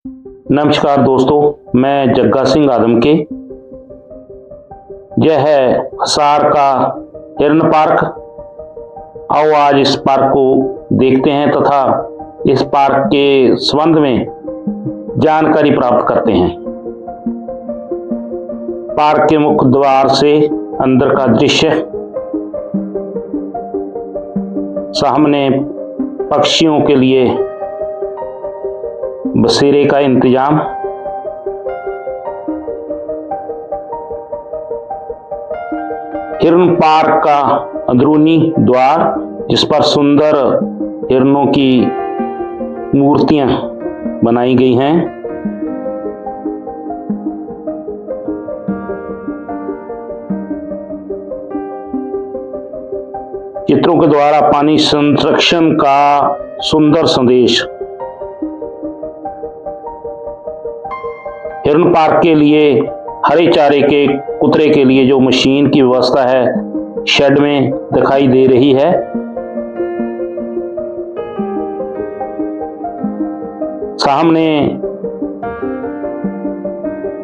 नमस्कार दोस्तों, मैं जग्गा सिंह आदम के। यह है हिसार का हिरन पार्क। आओ आज इस पार्क को देखते हैं तथा इस पार्क के संबंध में जानकारी प्राप्त करते हैं। पार्क के मुख्य द्वार से अंदर का दृश्य, सामने पक्षियों के लिए बसेरे का इंतजाम, हिरन पार्क का अंदरूनी द्वार जिस पर सुंदर हिरनों की मूर्तियां बनाई गई हैं। चित्रों के द्वारा पानी संरक्षण का सुंदर संदेश। हिरन पार्क के लिए हरे चारे के कुतरे के लिए जो मशीन की व्यवस्था है शेड में दिखाई दे रही है। सामने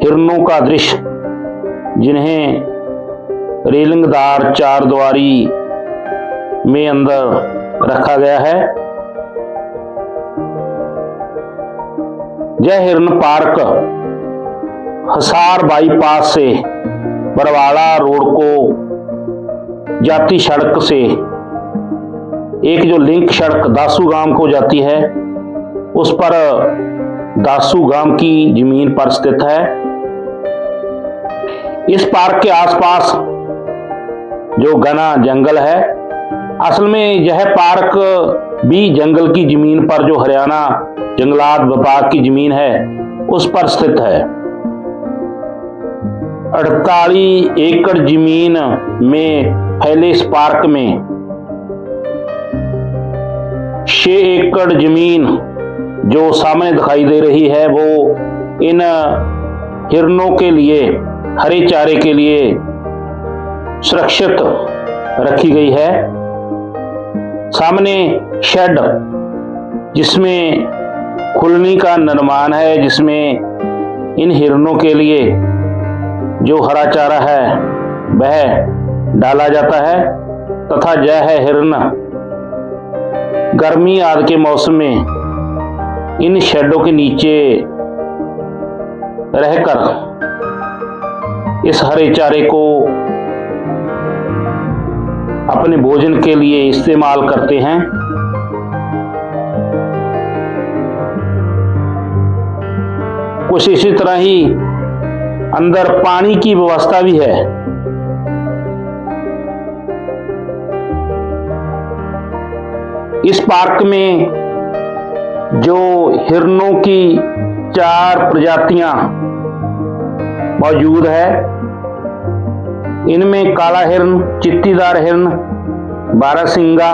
हिरनों का दृश्य, जिन्हें रेलिंगदार चार द्वारी में अंदर रखा गया है। यह हिरन पार्क हिसार बाईपास से बरवाड़ा रोड को जाती सड़क से एक जो लिंक सड़क दासू गांव को जाती है, उस पर दासू गांव की जमीन पर स्थित है। इस पार्क के आसपास जो घना जंगल है, असल में यह पार्क भी जंगल की जमीन पर, जो हरियाणा जंगलात विभाग की जमीन है, उस पर स्थित है। 48 एकड़ जमीन में फैले इस पार्क में 6 एकड़ जमीन जो सामने दिखाई दे रही है, वो इन हिरनों के लिए हरे चारे के लिए सुरक्षित रखी गई है। सामने शेड जिसमें खुलनी का निर्माण है, जिसमें इन हिरनों के लिए जो हरा चारा है वह डाला जाता है तथा यह है हिरन गर्मी आदि के मौसम में इन शेडों के नीचे रहकर इस हरे चारे को अपने भोजन के लिए इस्तेमाल करते हैं। कुछ इसी तरह ही अंदर पानी की व्यवस्था भी है। इस पार्क में जो हिरनों की 4 प्रजातियां मौजूद है, इनमें काला हिरन, चित्तीदार हिरन, बारहसिंगा,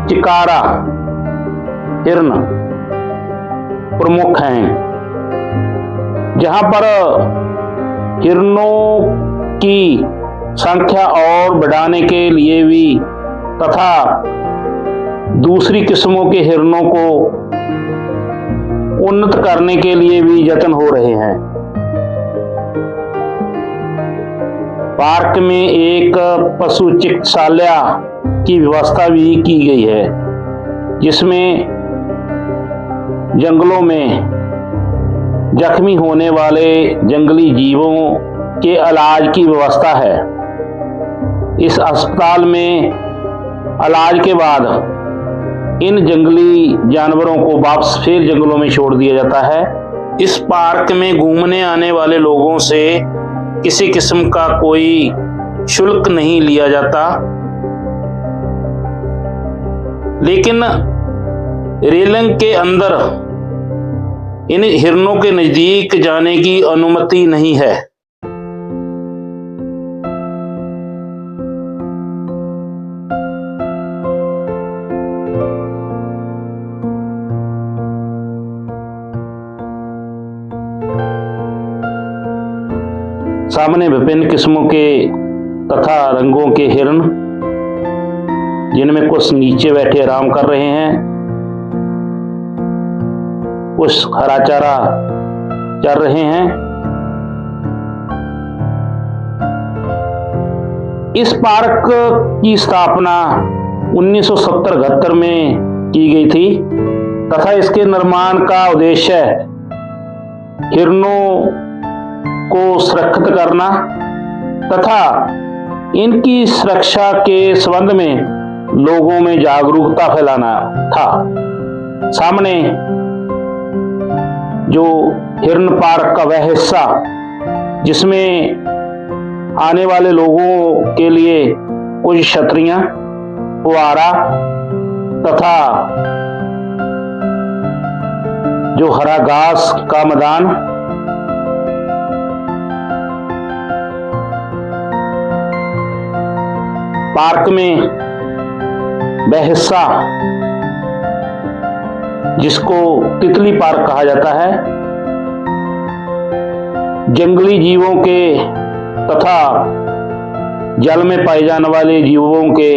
चिकारा हिरन प्रमुख हैं। जहां पर हिरनों की संख्या और बढ़ाने के लिए भी तथा दूसरी किस्मों के हिरनों को उन्नत करने के लिए भी यत्न हो रहे हैं। पार्क में एक पशु चिकित्सालय की व्यवस्था भी की गई है, जिसमें जंगलों में जख्मी होने वाले जंगली जीवों के इलाज की व्यवस्था है। इस अस्पताल में इलाज के बाद इन जंगली जानवरों को वापस फिर जंगलों में छोड़ दिया जाता है। इस पार्क में घूमने आने वाले लोगों से किसी किस्म का कोई शुल्क नहीं लिया जाता, लेकिन रेलिंग के अंदर इन हिरनों के नजदीक जाने की अनुमति नहीं है। सामने विभिन्न किस्मों के तथा रंगों के हिरन, जिनमें कुछ नीचे बैठे आराम कर रहे हैं, कुछ हरा चारा चर रहे हैं। इस पार्क की स्थापना 1970-71 में की गई थी तथा इसके निर्माण का उद्देश्य हिरणों को सुरक्षित करना तथा इनकी सुरक्षा के संबंध में लोगों में जागरूकता फैलाना था। सामने जो हिरण पार्क का वह हिस्सा जिसमें आने वाले लोगों के लिए कुछ छतरियां, फुआरा तथा जो हरा घास का मैदान, पार्क में वह हिस्सा जिसको तितली पार्क कहा जाता है, जंगली जीवों के तथा जल में पाए जाने वाले जीवों के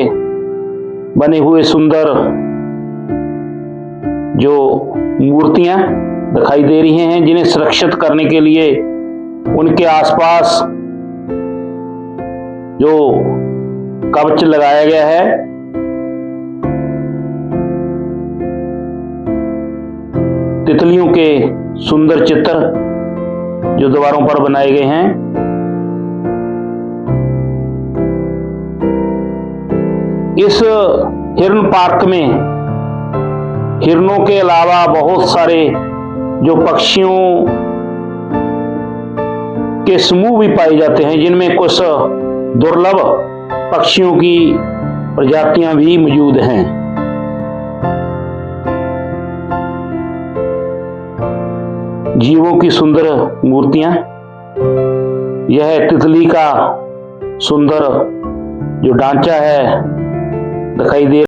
बने हुए सुंदर जो मूर्तियां दिखाई दे रही हैं, जिन्हें सुरक्षित करने के लिए उनके आसपास जो कवच लगाया गया है। तितलियों के सुंदर चित्र जो दीवारों पर बनाए गए हैं। इस हिरण पार्क में हिरणों के अलावा बहुत सारे जो पक्षियों के समूह भी पाए जाते हैं, जिनमें कुछ दुर्लभ पक्षियों की प्रजातियां भी मौजूद हैं। जीवों की सुंदर मूर्तियां, यह तितली का सुंदर जो ढांचा है दिखाई दे